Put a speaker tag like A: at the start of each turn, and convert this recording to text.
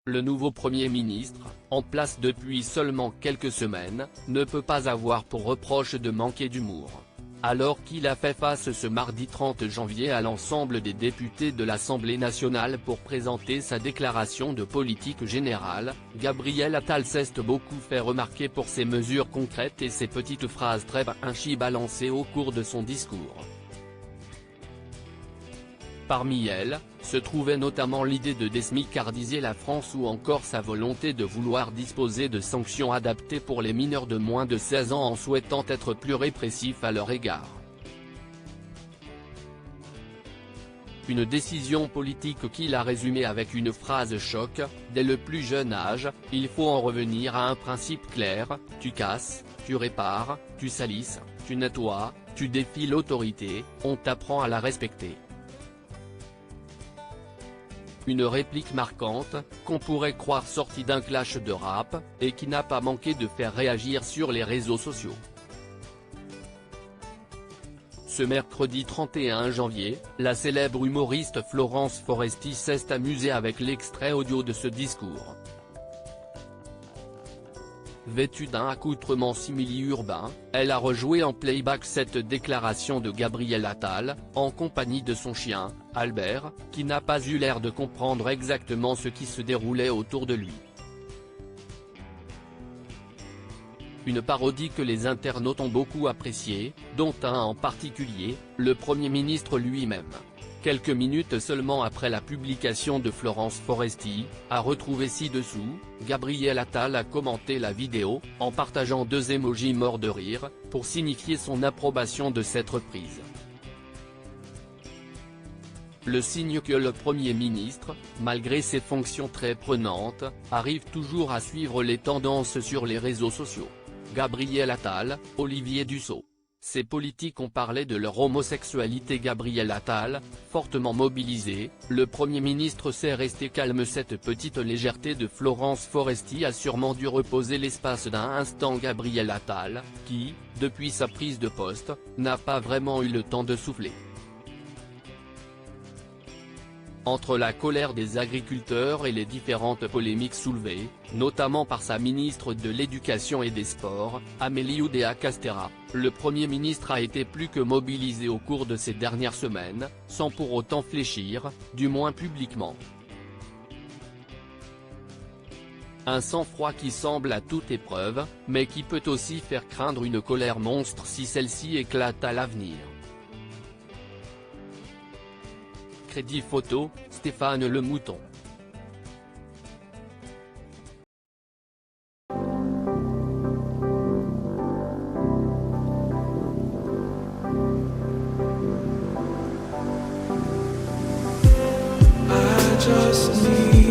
A: Le nouveau Premier ministre, en place depuis seulement quelques semaines, ne peut pas avoir pour reproche de manquer d'humour. Alors qu'il a fait face ce mardi 30 janvier à l'ensemble des députés de l'Assemblée nationale pour présenter sa déclaration de politique générale, Gabriel Attal s'est beaucoup fait remarquer pour ses mesures concrètes et ses petites phrases très punchy balancées au cours de son discours. Parmi elles, se trouvait notamment l'idée de désmicardiser la France ou encore sa volonté de vouloir disposer de sanctions adaptées pour les mineurs de moins de 16 ans en souhaitant être plus répressif à leur égard. Une décision politique qu'il a résumée avec une phrase choc: dès le plus jeune âge, il faut en revenir à un principe clair, tu casses, tu répares, tu salisses, tu nettoies, tu défies l'autorité, on t'apprend à la respecter. Une réplique marquante, qu'on pourrait croire sortie d'un clash de rap, et qui n'a pas manqué de faire réagir sur les réseaux sociaux. Ce mercredi 31 janvier, la célèbre humoriste Florence Foresti s'est amusée avec l'extrait audio de ce discours. Vêtue d'un accoutrement simili-urbain, elle a rejoué en playback cette déclaration de Gabriel Attal, en compagnie de son chien, Albert, qui n'a pas eu l'air de comprendre exactement ce qui se déroulait autour de lui. Une parodie que les internautes ont beaucoup appréciée, dont un en particulier, le Premier ministre lui-même. Quelques minutes seulement après la publication de Florence Foresti, à retrouver ci-dessous, Gabriel Attal a commenté la vidéo, en partageant 2 emojis morts de rire, pour signifier son approbation de cette reprise. Le signe que le Premier ministre, malgré ses fonctions très prenantes, arrive toujours à suivre les tendances sur les réseaux sociaux. Gabriel Attal, Olivier Dussopt. Ces politiques ont parlé de leur homosexualité. Gabriel Attal, fortement mobilisé, le Premier ministre s'est resté calme. Cette petite légèreté de Florence Foresti a sûrement dû reposer l'espace d'un instant Gabriel Attal, qui, depuis sa prise de poste, n'a pas vraiment eu le temps de souffler. Entre la colère des agriculteurs et les différentes polémiques soulevées, notamment par sa ministre de l'Éducation et des Sports, Amélie Oudéa-Castéra, le Premier ministre a été plus que mobilisé au cours de ces dernières semaines, sans pour autant fléchir, du moins publiquement. Un sang-froid qui semble à toute épreuve, mais qui peut aussi faire craindre une colère monstre si celle-ci éclate à l'avenir. Crédit photo, Stéphane Le Mouton.
B: I just need